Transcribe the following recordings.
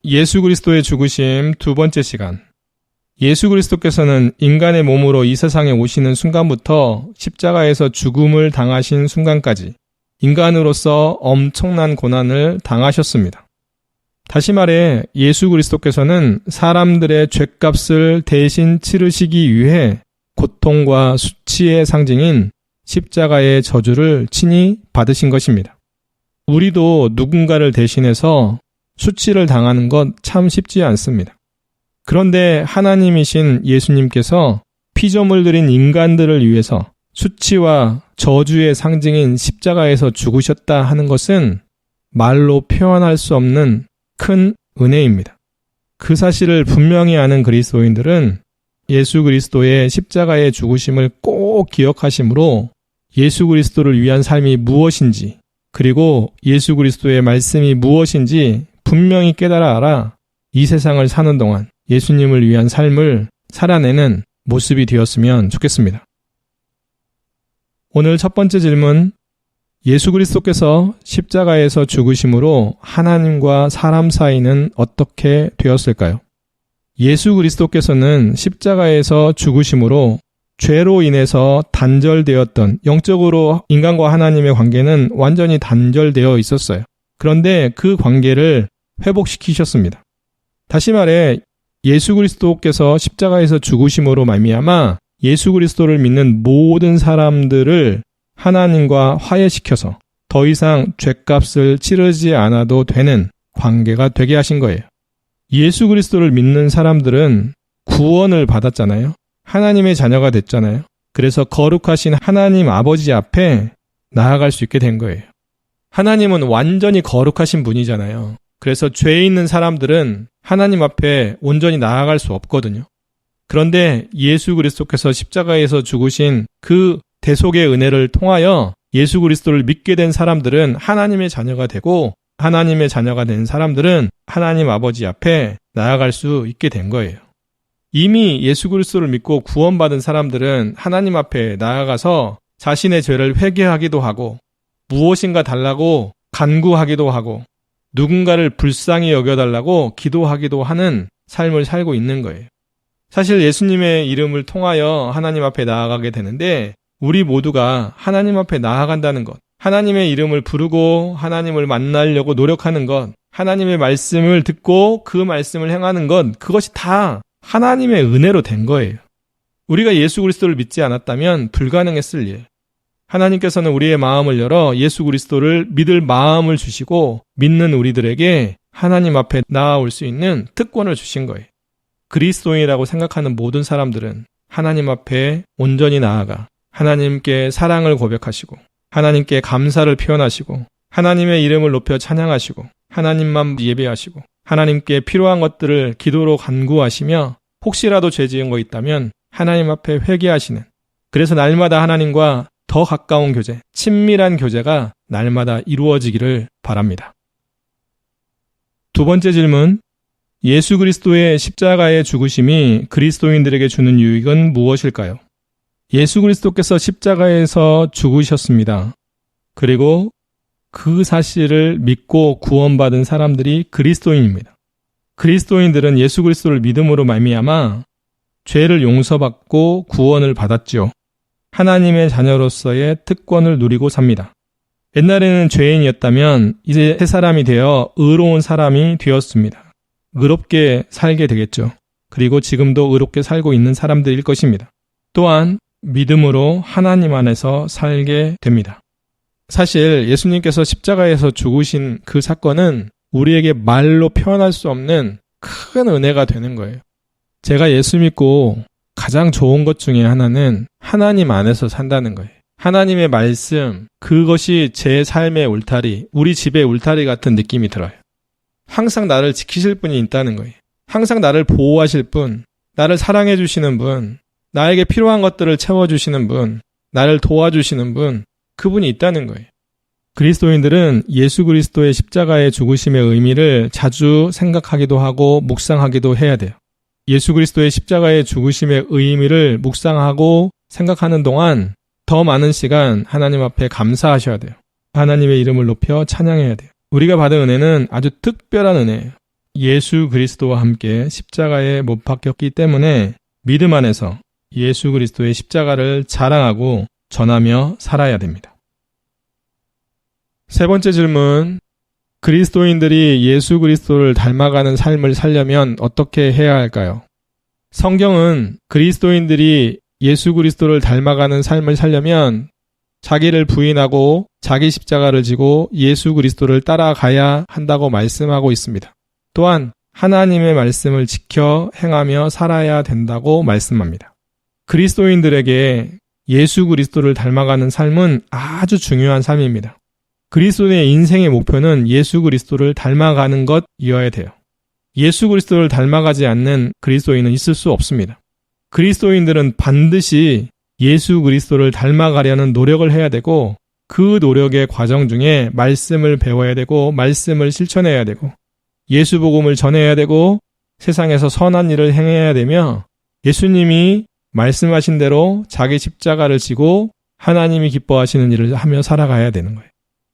예수 그리스도의 죽으심 두 번째 시간. 예수 그리스도께서는 인간의 몸으로 이 세상에 오시는 순간부터 십자가에서 죽음을 당하신 순간까지 인간으로서 엄청난 고난을 당하셨습니다. 다시 말해 예수 그리스도께서는 사람들의 죗값을 대신 치르시기 위해 고통과 수치의 상징인 십자가의 저주를 친히 받으신 것입니다. 우리도 누군가를 대신해서 수치를 당하는 것 참 쉽지 않습니다. 그런데 하나님이신 예수님께서 피조물 들인 인간들을 위해서 수치와 저주의 상징인 십자가에서 죽으셨다 하는 것은 말로 표현할 수 없는 큰 은혜입니다. 그 사실을 분명히 아는 그리스도인들은 예수 그리스도의 십자가의 죽으심을 꼭 기억하심으로 예수 그리스도를 위한 삶이 무엇인지, 그리고 예수 그리스도의 말씀이 무엇인지 분명히 깨달아 알아 이 세상을 사는 동안 예수님을 위한 삶을 살아내는 모습이 되었으면 좋겠습니다. 오늘 첫 번째 질문, 예수 그리스도께서 십자가에서 죽으심으로 하나님과 사람 사이는 어떻게 되었을까요? 예수 그리스도께서는 십자가에서 죽으심으로 죄로 인해서 단절되었던, 영적으로 인간과 하나님의 관계는 완전히 단절되어 있었어요. 그런데 그 관계를 회복시키셨습니다. 다시 말해 예수 그리스도께서 십자가에서 죽으심으로 말미암아 예수 그리스도를 믿는 모든 사람들을 하나님과 화해시켜서 더 이상 죗값을 치르지 않아도 되는 관계가 되게 하신 거예요. 예수 그리스도를 믿는 사람들은 구원을 받았잖아요. 하나님의 자녀가 됐잖아요. 그래서 거룩하신 하나님 아버지 앞에 나아갈 수 있게 된 거예요. 하나님은 완전히 거룩하신 분이잖아요. 그래서 죄 있는 사람들은 하나님 앞에 온전히 나아갈 수 없거든요. 그런데 예수 그리스도께서 십자가에서 죽으신 그 대속의 은혜를 통하여 예수 그리스도를 믿게 된 사람들은 하나님의 자녀가 되고, 하나님의 자녀가 된 사람들은 하나님 아버지 앞에 나아갈 수 있게 된 거예요. 이미 예수 그리스도를 믿고 구원받은 사람들은 하나님 앞에 나아가서 자신의 죄를 회개하기도 하고, 무엇인가 달라고 간구하기도 하고, 누군가를 불쌍히 여겨달라고 기도하기도 하는 삶을 살고 있는 거예요. 사실 예수님의 이름을 통하여 하나님 앞에 나아가게 되는데, 우리 모두가 하나님 앞에 나아간다는 것, 하나님의 이름을 부르고 하나님을 만나려고 노력하는 것, 하나님의 말씀을 듣고 그 말씀을 행하는 것, 그것이 다 하나님의 은혜로 된 거예요. 우리가 예수 그리스도를 믿지 않았다면 불가능했을 일. 하나님께서는 우리의 마음을 열어 예수 그리스도를 믿을 마음을 주시고 믿는 우리들에게 하나님 앞에 나아올 수 있는 특권을 주신 거예요. 그리스도인이라고 생각하는 모든 사람들은 하나님 앞에 온전히 나아가 하나님께 사랑을 고백하시고, 하나님께 감사를 표현하시고, 하나님의 이름을 높여 찬양하시고, 하나님만 예배하시고, 하나님께 필요한 것들을 기도로 간구하시며, 혹시라도 죄 지은 거 있다면 하나님 앞에 회개하시는, 그래서 날마다 하나님과 더 가까운 교제, 친밀한 교제가 날마다 이루어지기를 바랍니다. 두 번째 질문, 예수 그리스도의 십자가의 죽으심이 그리스도인들에게 주는 유익은 무엇일까요? 예수 그리스도께서 십자가에서 죽으셨습니다. 그리고 그 사실을 믿고 구원받은 사람들이 그리스도인입니다. 그리스도인들은 예수 그리스도를 믿음으로 말미암아 죄를 용서받고 구원을 받았죠. 하나님의 자녀로서의 특권을 누리고 삽니다. 옛날에는 죄인이었다면 이제 새 사람이 되어 의로운 사람이 되었습니다. 의롭게 살게 되겠죠. 그리고 지금도 의롭게 살고 있는 사람들일 것입니다. 또한 믿음으로 하나님 안에서 살게 됩니다. 사실 예수님께서 십자가에서 죽으신 그 사건은 우리에게 말로 표현할 수 없는 큰 은혜가 되는 거예요. 제가 예수 믿고 가장 좋은 것 중에 하나는 하나님 안에서 산다는 거예요. 하나님의 말씀, 그것이 제 삶의 울타리, 우리 집의 울타리 같은 느낌이 들어요. 항상 나를 지키실 분이 있다는 거예요. 항상 나를 보호하실 분, 나를 사랑해 주시는 분, 나에게 필요한 것들을 채워주시는 분, 나를 도와주시는 분, 그분이 있다는 거예요. 그리스도인들은 예수 그리스도의 십자가의 죽으심의 의미를 자주 생각하기도 하고 묵상하기도 해야 돼요. 예수 그리스도의 십자가의 죽으심의 의미를 묵상하고 생각하는 동안 더 많은 시간 하나님 앞에 감사하셔야 돼요. 하나님의 이름을 높여 찬양해야 돼요. 우리가 받은 은혜는 아주 특별한 은혜예요. 예수 그리스도와 함께 십자가에 못 박혔기 때문에 믿음 안에서 예수 그리스도의 십자가를 자랑하고 전하며 살아야 됩니다. 세 번째 질문, 그리스도인들이 예수 그리스도를 닮아가는 삶을 살려면 어떻게 해야 할까요? 성경은 그리스도인들이 예수 그리스도를 닮아가는 삶을 살려면 자기를 부인하고 자기 십자가를 지고 예수 그리스도를 따라가야 한다고 말씀하고 있습니다. 또한 하나님의 말씀을 지켜 행하며 살아야 된다고 말씀합니다. 그리스도인들에게 예수 그리스도를 닮아가는 삶은 아주 중요한 삶입니다. 그리스도인의 인생의 목표는 예수 그리스도를 닮아가는 것이어야 돼요. 예수 그리스도를 닮아가지 않는 그리스도인은 있을 수 없습니다. 그리스도인들은 반드시 예수 그리스도를 닮아가려는 노력을 해야 되고 그 노력의 과정 중에 말씀을 배워야 되고 말씀을 실천해야 되고 예수 복음을 전해야 되고 세상에서 선한 일을 행해야 되며 예수님이 말씀하신 대로 자기 십자가를 지고 하나님이 기뻐하시는 일을 하며 살아가야 되는 거예요.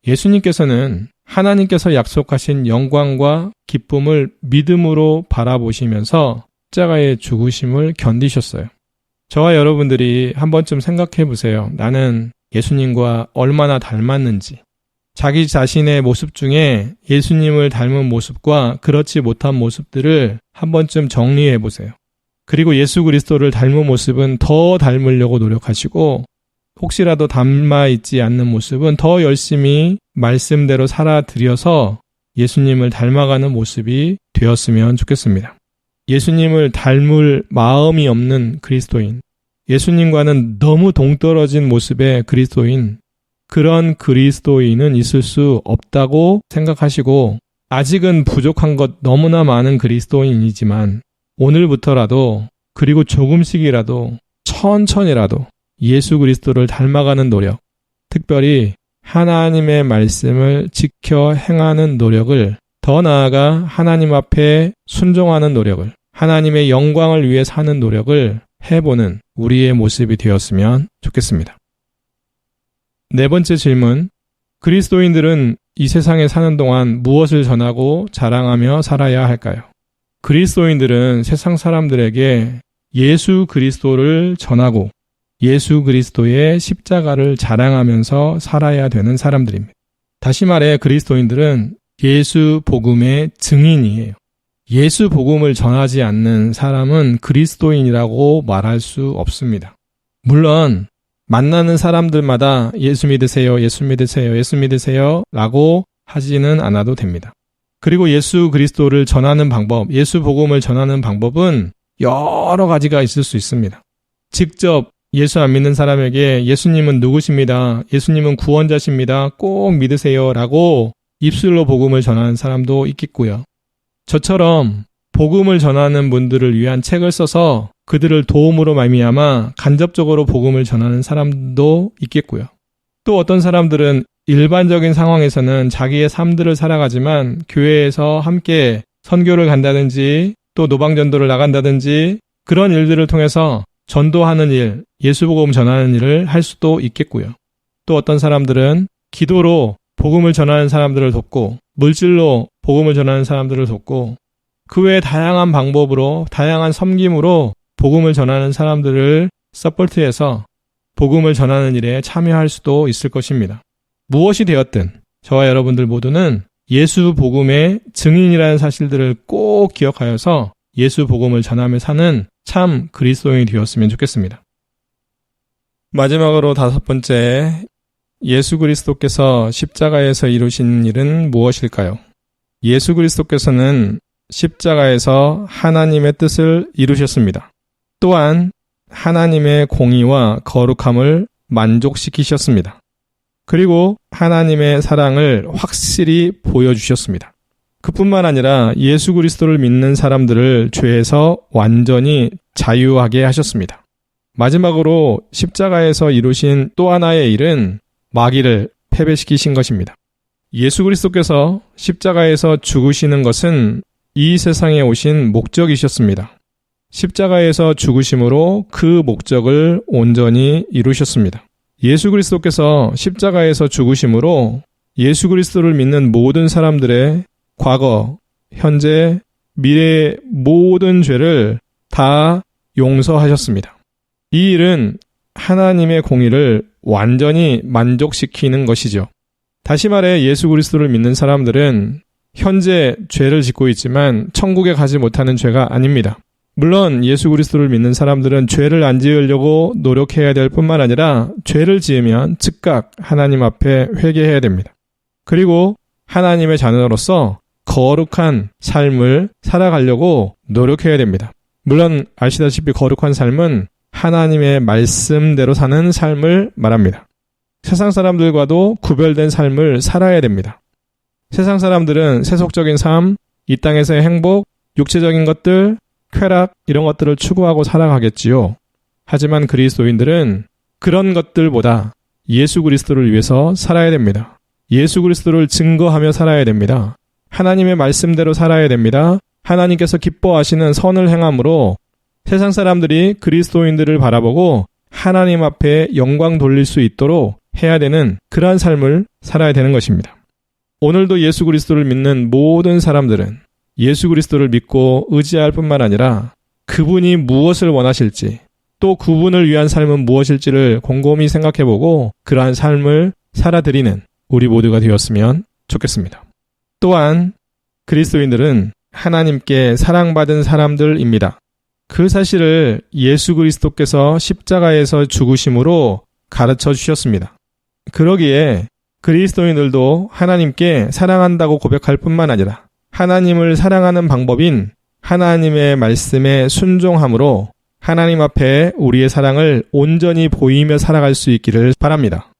예수님께서는 하나님께서 약속하신 영광과 기쁨을 믿음으로 바라보시면서 십자가의 죽으심을 견디셨어요. 저와 여러분들이 한 번쯤 생각해 보세요. 나는 예수님과 얼마나 닮았는지. 자기 자신의 모습 중에 예수님을 닮은 모습과 그렇지 못한 모습들을 한 번쯤 정리해 보세요. 그리고 예수 그리스도를 닮은 모습은 더 닮으려고 노력하시고 혹시라도 닮아 있지 않는 모습은 더 열심히 말씀대로 살아들여서 예수님을 닮아가는 모습이 되었으면 좋겠습니다. 예수님을 닮을 마음이 없는 그리스도인, 예수님과는 너무 동떨어진 모습의 그리스도인, 그런 그리스도인은 있을 수 없다고 생각하시고 아직은 부족한 것 너무나 많은 그리스도인이지만 오늘부터라도 그리고 조금씩이라도 천천히라도 예수 그리스도를 닮아가는 노력, 특별히 하나님의 말씀을 지켜 행하는 노력을, 더 나아가 하나님 앞에 순종하는 노력을, 하나님의 영광을 위해 사는 노력을 해보는 우리의 모습이 되었으면 좋겠습니다. 네 번째 질문, 그리스도인들은 이 세상에 사는 동안 무엇을 전하고 자랑하며 살아야 할까요? 그리스도인들은 세상 사람들에게 예수 그리스도를 전하고 예수 그리스도의 십자가를 자랑하면서 살아야 되는 사람들입니다. 다시 말해 그리스도인들은 예수 복음의 증인이에요. 예수 복음을 전하지 않는 사람은 그리스도인이라고 말할 수 없습니다. 물론 만나는 사람들마다 예수 믿으세요, 예수 믿으세요, 예수 믿으세요 라고 하지는 않아도 됩니다. 그리고 예수 그리스도를 전하는 방법, 예수 복음을 전하는 방법은 여러 가지가 있을 수 있습니다. 직접 예수 안 믿는 사람에게 예수님은 누구십니다, 예수님은 구원자십니다, 꼭 믿으세요 라고 입술로 복음을 전하는 사람도 있겠고요. 저처럼 복음을 전하는 분들을 위한 책을 써서 그들을 도움으로 말미암아 간접적으로 복음을 전하는 사람도 있겠고요. 또 어떤 사람들은 일반적인 상황에서는 자기의 삶들을 살아가지만 교회에서 함께 선교를 간다든지 또 노방전도를 나간다든지 그런 일들을 통해서 전도하는 일, 예수 복음 전하는 일을 할 수도 있겠고요. 또 어떤 사람들은 기도로 복음을 전하는 사람들을 돕고 물질로 복음을 전하는 사람들을 돕고 그 외에 다양한 방법으로 다양한 섬김으로 복음을 전하는 사람들을 서포트해서 복음을 전하는 일에 참여할 수도 있을 것입니다. 무엇이 되었든 저와 여러분들 모두는 예수 복음의 증인이라는 사실들을 꼭 기억하여서 예수 복음을 전하며 사는 참 그리스도인이 되었으면 좋겠습니다. 마지막으로 다섯 번째, 예수 그리스도께서 십자가에서 이루신 일은 무엇일까요? 예수 그리스도께서는 십자가에서 하나님의 뜻을 이루셨습니다. 또한 하나님의 공의와 거룩함을 만족시키셨습니다. 그리고 하나님의 사랑을 확실히 보여주셨습니다. 그뿐만 아니라 예수 그리스도를 믿는 사람들을 죄에서 완전히 자유하게 하셨습니다. 마지막으로 십자가에서 이루신 또 하나의 일은 마귀를 패배시키신 것입니다. 예수 그리스도께서 십자가에서 죽으시는 것은 이 세상에 오신 목적이셨습니다. 십자가에서 죽으심으로 그 목적을 온전히 이루셨습니다. 예수 그리스도께서 십자가에서 죽으심으로 예수 그리스도를 믿는 모든 사람들의 과거, 현재, 미래의 모든 죄를 다 용서하셨습니다. 이 일은 하나님의 공의를 완전히 만족시키는 것이죠. 다시 말해 예수 그리스도를 믿는 사람들은 현재 죄를 짓고 있지만 천국에 가지 못하는 죄가 아닙니다. 물론 예수 그리스도를 믿는 사람들은 죄를 안 지으려고 노력해야 될 뿐만 아니라 죄를 지으면 즉각 하나님 앞에 회개해야 됩니다. 그리고 하나님의 자녀로서 거룩한 삶을 살아가려고 노력해야 됩니다. 물론 아시다시피 거룩한 삶은 하나님의 말씀대로 사는 삶을 말합니다. 세상 사람들과도 구별된 삶을 살아야 됩니다. 세상 사람들은 세속적인 삶, 이 땅에서의 행복, 육체적인 것들, 쾌락 이런 것들을 추구하고 살아가겠지요. 하지만 그리스도인들은 그런 것들보다 예수 그리스도를 위해서 살아야 됩니다. 예수 그리스도를 증거하며 살아야 됩니다. 하나님의 말씀대로 살아야 됩니다. 하나님께서 기뻐하시는 선을 행함으로 세상 사람들이 그리스도인들을 바라보고 하나님 앞에 영광 돌릴 수 있도록 해야 되는 그러한 삶을 살아야 되는 것입니다. 오늘도 예수 그리스도를 믿는 모든 사람들은 예수 그리스도를 믿고 의지할 뿐만 아니라 그분이 무엇을 원하실지 또 그분을 위한 삶은 무엇일지를 곰곰이 생각해보고 그러한 삶을 살아드리는 우리 모두가 되었으면 좋겠습니다. 또한 그리스도인들은 하나님께 사랑받은 사람들입니다. 그 사실을 예수 그리스도께서 십자가에서 죽으심으로 가르쳐 주셨습니다. 그러기에 그리스도인들도 하나님께 사랑한다고 고백할 뿐만 아니라 하나님을 사랑하는 방법인 하나님의 말씀에 순종함으로 하나님 앞에 우리의 사랑을 온전히 보이며 살아갈 수 있기를 바랍니다.